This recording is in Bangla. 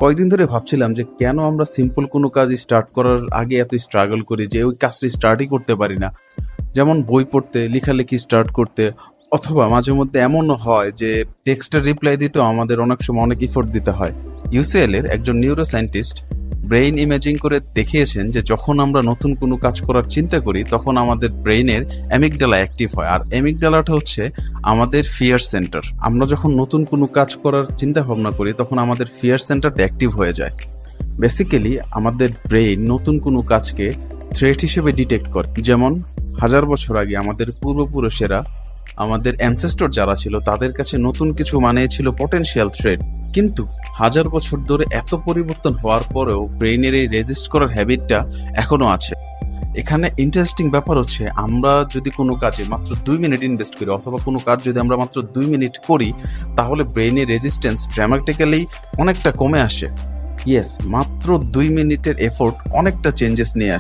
কয়েকদিন ধরে ভাবছিলাম যে কেন আমরা সিম্পল কোনো কাজ স্টার্ট করার আগে এত স্ট্রাগল করি যে ওই কাজটি স্টার্টই করতে পারি না। যেমন বই পড়তে, লেখালেখি স্টার্ট করতে, অথবা মাঝে মধ্যে এমনও হয় যে টেক্সটের রিপ্লাই দিতেও আমাদের অনেক সময় অনেক ইফোর্ট দিতে হয়। ইউসিএল এর একজন নিউরো সায়েন্টিস্ট ব্রেইন ইমেজিং করে দেখিয়েছেন যে যখন আমরা নতুন কোনো কাজ করার চিন্তা করি তখন আমাদের ব্রেইনের অ্যামিগডালা অ্যাক্টিভ হয়, আর অ্যামিগডালাটা হচ্ছে আমাদের ফিয়ার সেন্টার। আমরা যখন নতুন কোনো কাজ করার চিন্তা ভাবনা করি তখন আমাদের ফিয়ার সেন্টারটা অ্যাক্টিভ হয়ে যায়। বেসিক্যালি আমাদের ব্রেইন নতুন কোনো কাজকে থ্রেট হিসেবে ডিটেক্ট করে। যেমন হাজার বছর আগে আমাদের পূর্বপুরুষেরা, আমাদের অ্যানসেস্টর যারা ছিল, তাদের কাছে নতুন কিছু মানে ছিল পটেনশিয়াল থ্রেট। কিন্তু হাজার বছর ধরে এত পরিবর্তন হওয়ার পরেও ব্রেইনের এই রেজিস্ট করার হ্যাবিটটা এখনো আছে। এখানে ইন্টারেস্টিং ব্যাপার হচ্ছে, আমরা যদি কোনো কাজে মাত্র 2 মিনিট ইনভেস্ট করি, অথবা কোনো কাজ যদি আমরা মাত্র 2 মিনিট করি, তাহলে ব্রেইনের রেজিস্ট্যান্স ড্রামাটিক্যালি অনেকটা কমে আসে। ইয়েস, মাত্র 2 মিনিটের এফোর্ট অনেকটা চেঞ্জেস নিয়ে আসে।